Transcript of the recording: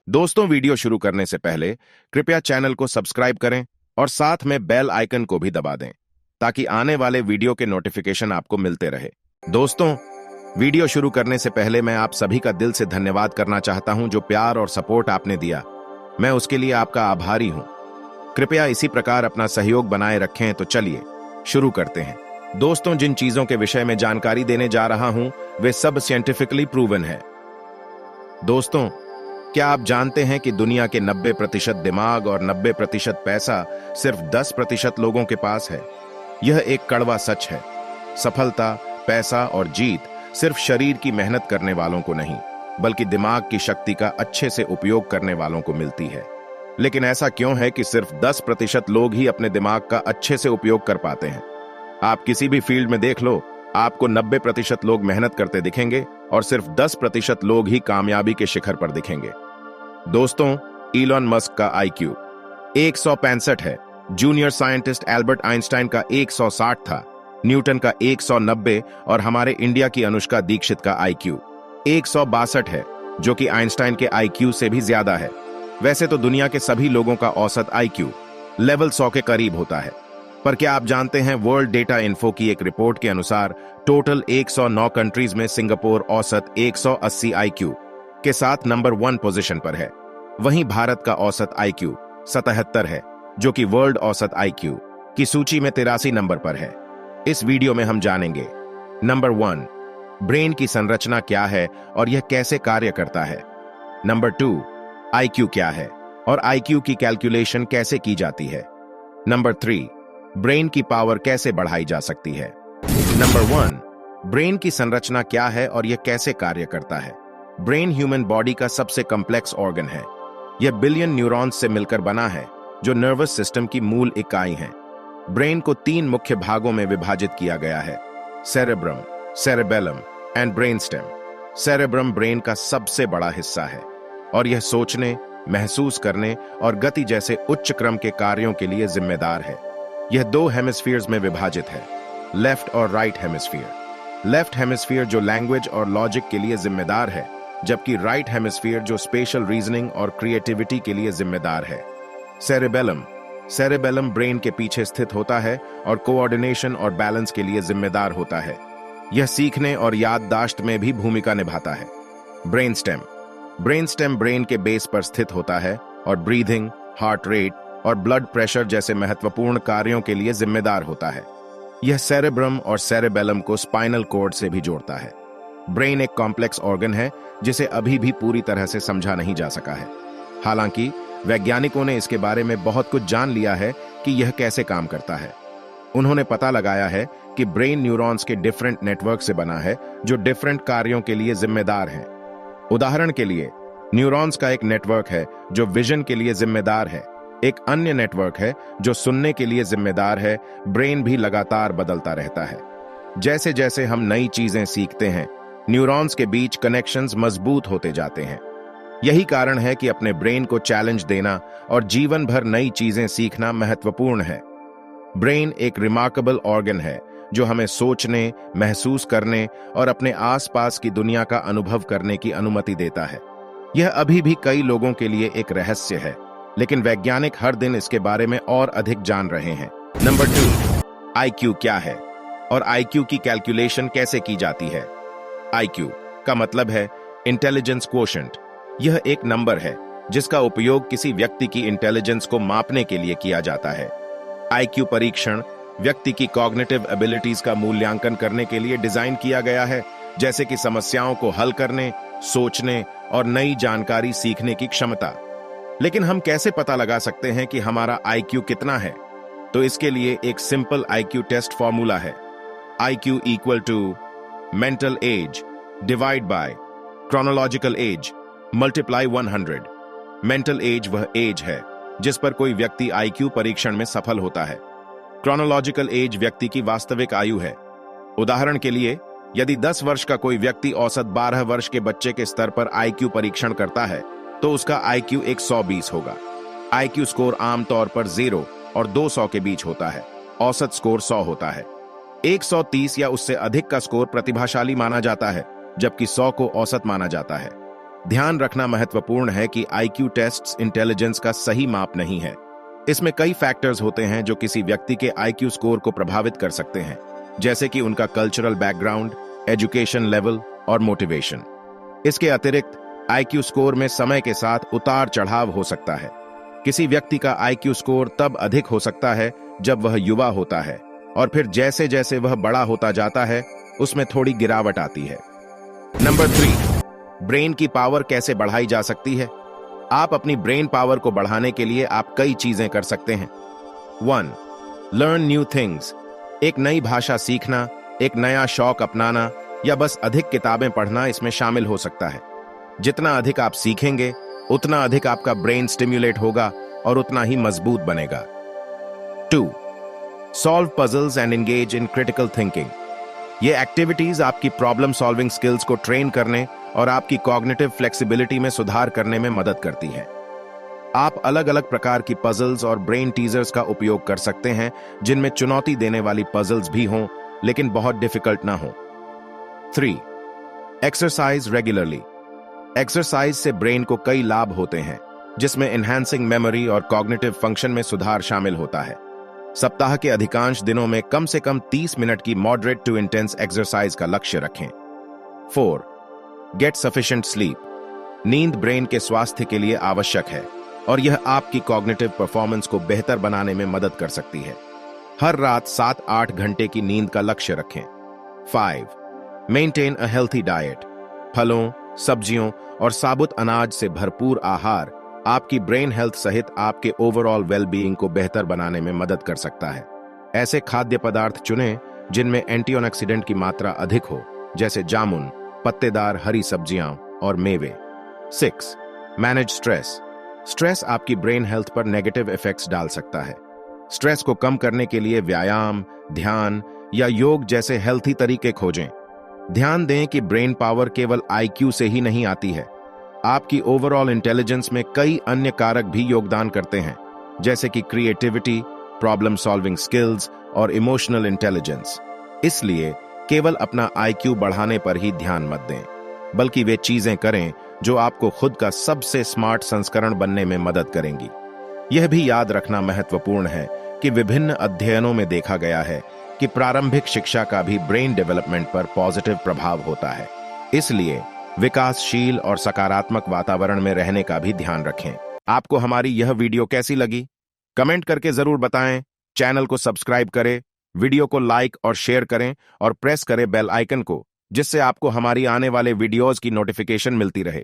दोस्तों, वीडियो शुरू करने से पहले कृपया चैनल को सब्सक्राइब करें और साथ में बेल आइकन को भी दबा दें ताकि आने वाले वीडियो के नोटिफिकेशन आपको मिलते रहे। दोस्तों, वीडियो शुरू करने से पहले मैं आप सभी का दिल से धन्यवाद करना चाहता हूं। जो प्यार और सपोर्ट आपने दिया, मैं उसके लिए आपका आभारी हूं। कृपया इसी प्रकार अपना सहयोग बनाए रखें। तो चलिए शुरू करते हैं। दोस्तों, जिन चीजों के विषय में जानकारी देने जा रहा हूं वे सब साइंटिफिकली प्रूवन है। दोस्तों, क्या आप जानते हैं कि दुनिया के 90% दिमाग और 90% पैसा सिर्फ 10% लोगों के पास है? यह एक कड़वा सच है। सफलता, पैसा और जीत सिर्फ शरीर की मेहनत करने वालों को नहीं, बल्कि दिमाग की शक्ति का अच्छे से उपयोग करने वालों को मिलती है। लेकिन ऐसा क्यों है कि सिर्फ 10% लोग ही अपने दिमाग का अच्छे से उपयोग कर पाते हैं? आप किसी भी फील्ड में देख लो, आपको 90% लोग मेहनत करते दिखेंगे और सिर्फ 10% लोग ही कामयाबी के शिखर पर दिखेंगे। दोस्तों, इलॉन मस्क का IQ 165 है। जूनियर साइंटिस्ट एल्बर्ट आइंस्टाइन का 160 था। न्यूटन का 190 और हमारे इंडिया की अनुष्का दीक्षित का IQ 162 है, जो कि आइंस्टाइन के IQ से भी ज्यादा है। वैसे तो दुनिया के सभी लोगों का औसत IQ लेवल 100 के करीब होता है, पर क्या आप जानते हैं वर्ल्ड डेटा इन्फो की एक रिपोर्ट के अनुसार टोटल 109 कंट्रीज में सिंगापुर औसत 180 IQ के साथ नंबर 1 पोजीशन पर है। वहीं भारत का औसत IQ 77 है, जो कि वर्ल्ड औसत IQ की सूची में 83 नंबर पर है। इस वीडियो में हम जानेंगे नंबर 1, ब्रेन की संरचना क्या है और यह कैसे कार्य करता है। नंबर 2, IQ क्या है और IQ की कैलकुलेशन कैसे की जाती है। नंबर 3, ब्रेन की पावर कैसे बढ़ाई जा सकती है। नंबर 1, ब्रेन की संरचना क्या है और यह कैसे कार्य करता है। ब्रेन ह्यूमन बॉडी का सबसे कॉम्प्लेक्स ऑर्गन है। यह बिलियन न्यूरॉन्स से मिलकर बना है, जो नर्वस सिस्टम की मूल इकाई हैं। ब्रेन को 3 मुख्य भागों में विभाजित किया गया है: cerebrum, cerebellum and brainstem. Cerebrum brain का सबसे बड़ा हिस्सा है और यह सोचने, महसूस करने और गति जैसे उच्च क्रम के कार्यों के लिए जिम्मेदार है। यह 2 हेमिस्फीयर्स में विभाजित है, लेफ्ट और राइट हेमिस्फीयर। लेफ्ट हेमिस्फीयर जो लैंग्वेज और लॉजिक के लिए जिम्मेदार है, जबकि राइट हेमिस्फीयर जो स्पेशल रीजनिंग और क्रिएटिविटी के लिए जिम्मेदार है। सेरेबेलम, सेरेबेलम ब्रेन के पीछे स्थित होता है और कोऑर्डिनेशन और बैलेंस के लिए जिम्मेदार होता है। यह सीखने और याददाश्त में भी भूमिका निभाता है। ब्रेनस्टेम, ब्रेनस्टेम ब्रेन के बेस पर स्थित होता है और ब्रीथिंग, हार्ट रेट और ब्लड प्रेशर जैसे महत्वपूर्ण कार्यों के लिए जिम्मेदार होता है। यह सेरेब्रम और सेरेबेलम को स्पाइनल कॉर्ड से भी जोड़ता है। ब्रेन एक कॉम्प्लेक्स ऑर्गन है जिसे अभी भी पूरी तरह से समझा नहीं जा सका है। हालांकि वैज्ञानिकों ने इसके बारे में बहुत कुछ जान लिया है कि यह कैसे काम करता है। उन्होंने पता लगाया है कि ब्रेन न्यूरॉन्स के डिफरेंट नेटवर्क से बना है, जो डिफरेंट कार्यों के लिए जिम्मेदार हैं। उदाहरण के लिए, न्यूरॉन्स का एक नेटवर्क है जो विजन के लिए जिम्मेदार है। एक अन्य नेटवर्क है जो सुनने के लिए जिम्मेदार है। ब्रेन भी लगातार बदलता रहता है। जैसे जैसे हम नई चीजें सीखते हैं, न्यूरॉन्स के बीच कनेक्शंस मजबूत होते जाते हैं। यही कारण है कि अपने ब्रेन को चैलेंज देना और जीवन भर नई चीजें सीखना महत्वपूर्ण है। ब्रेन एक रिमार्केबल ऑर्गन है जो हमें सोचने, महसूस करने और अपने आसपास की दुनिया का अनुभव करने की अनुमति देता है। यह अभी भी कई लोगों के लिए एक रहस्य है, लेकिन वैज्ञानिक हर दिन इसके बारे में और अधिक जान रहे हैं। नंबर 2, IQ क्या है और IQ की कैलकुलेशन कैसे की जाती है। IQ का मतलब है इंटेलिजेंस क्वोशेंट। यह एक नंबर है जिसका उपयोग किसी व्यक्ति की इंटेलिजेंस को मापने के लिए किया जाता है। IQ परीक्षण व्यक्ति की कॉग्निटिव एबिलिटीज का मूल्यांकन करने के लिए डिजाइन किया गया है, जैसे कि समस्याओं को हल करने, सोचने और नई जानकारी सीखने की क्षमता। लेकिन हम कैसे पता लगा सकते हैं कि हमारा IQ कितना है? तो इसके लिए एक सिंपल IQ टेस्ट फॉर्मूला है। IQ equal to mental age divide by chronological age multiply 100। Mental age वह एज है जिस पर कोई व्यक्ति IQ परीक्षण में सफल होता है। क्रोनोलॉजिकल एज व्यक्ति की वास्तविक आयु है। उदाहरण के लिए, यदि 10 वर्ष का कोई व्यक्ति औसत 12 वर्ष के बच्चे के स्तर पर IQ परीक्षण करता है, तो उसका IQ 120 होगा। IQ स्कोर आमतौर पर 0 और 200 के बीच होता है। औसत स्कोर 100 होता है। 130 या उससे अधिक का स्कोर प्रतिभाशाली माना जाता है, जबकि 100 को औसत माना जाता है। ध्यान रखना महत्वपूर्ण है कि आईक्यू टेस्ट्स इंटेलिजेंस का सही माप नहीं है। इसमें कई फैक्टर्स होते हैं जो किसी व्यक्ति के आईक्यू स्कोर को प्रभावित कर सकते हैं, जैसे कि उनका कल्चरल बैकग्राउंड, एजुकेशन लेवल और मोटिवेशन। इसके अतिरिक्त आईक्यू स्कोर में समय के साथ उतार चढ़ाव हो सकता है। किसी व्यक्ति का आईक्यू स्कोर तब अधिक हो सकता है जब वह युवा होता है, और फिर जैसे जैसे वह बड़ा होता जाता है उसमें थोड़ी गिरावट आती है। नंबर 3, ब्रेन की पावर कैसे बढ़ाई जा सकती है। आप अपनी ब्रेन पावर को बढ़ाने के लिए आप कई चीजें कर सकते हैं। 1. Learn new things. एक नई भाषा सीखना, एक नया शौक अपनाना या बस अधिक किताबें पढ़ना इसमें शामिल हो सकता है। जितना अधिक आप सीखेंगे उतना अधिक आपका ब्रेन स्टिम्युलेट होगा और उतना ही मजबूत बनेगा। 2. Solve puzzles and engage in critical thinking. ये एक्टिविटीज आपकी प्रॉब्लम सॉल्विंग स्किल्स को ट्रेन करने और आपकी कॉग्निटिव फ्लेक्सिबिलिटी में सुधार करने में मदद करती हैं। आप अलग अलग प्रकार की पजल्स और ब्रेन टीजर्स का उपयोग कर सकते हैं, जिनमें चुनौती देने वाली पजल्स भी हों लेकिन बहुत डिफिकल्ट ना हो। 3. Exercise regularly. एक्सरसाइज से ब्रेन को कई लाभ होते हैं, जिसमें एनहांसिंग मेमोरी और कॉग्निटिव फंक्शन में सुधार शामिल होता है। सप्ताह के अधिकांश दिनों में कम से कम 30 मिनट की मॉडरेट टू इंटेंस एक्सरसाइज का लक्ष्य रखें। 4. Get sufficient sleep. नींद ब्रेन के स्वास्थ्य के लिए आवश्यक है और यह आपकी कॉग्निटिव परफॉर्मेंस को बेहतर बनाने में मदद कर सकती है। हर रात 7-8 घंटे की नींद का लक्ष्य रखें। 5. Maintain a healthy diet. फलों, सब्जियों और साबुत अनाज से भरपूर आहार आपकी ब्रेन हेल्थ सहित आपके ओवरऑल वेलबीइंग को बेहतर बनाने में मदद कर सकता है। ऐसे खाद्य पदार्थ चुनें जिनमें एंटीऑक्सीडेंट की मात्रा अधिक हो, जैसे जामुन, पत्तेदार हरी सब्जियां और मेवे। 6. Manage stress. स्ट्रेस आपकी ब्रेन हेल्थ पर नेगेटिव इफेक्ट्स डाल सकता है। स्ट्रेस को कम करने के लिए व्यायाम, ध्यान या योग जैसे हेल्थी तरीके खोजें। ध्यान दें कि ब्रेन पावर केवल आईक्यू से ही नहीं आती है। आपकी ओवरऑल इंटेलिजेंस में कई अन्य कारक भी योगदान करते हैं, जैसे कि क्रिएटिविटी, प्रॉब्लम सॉल्विंग स्किल्स और इमोशनल इंटेलिजेंस। इसलिए केवल अपना आईक्यू बढ़ाने पर ही ध्यान मत दें, बल्कि वे चीजें करें जो आपको खुद का सबसे स्मार्ट संस्करण बनने में मदद करेंगी। यह भी याद रखना महत्वपूर्ण है कि विभिन्न अध्ययनों में देखा गया है कि प्रारंभिक शिक्षा का भी ब्रेन डेवलपमेंट पर पॉजिटिव प्रभाव होता है। इसलिए विकासशील और सकारात्मक वातावरण में रहने का भी ध्यान रखें। आपको हमारी यह वीडियो कैसी लगी? कमेंट करके जरूर बताएं। चैनल को सब्सक्राइब करें, वीडियो को लाइक और शेयर करें और प्रेस करें बेल आइकन को, जिससे आपको हमारी आने वाले वीडियोज की नोटिफिकेशन मिलती रहे।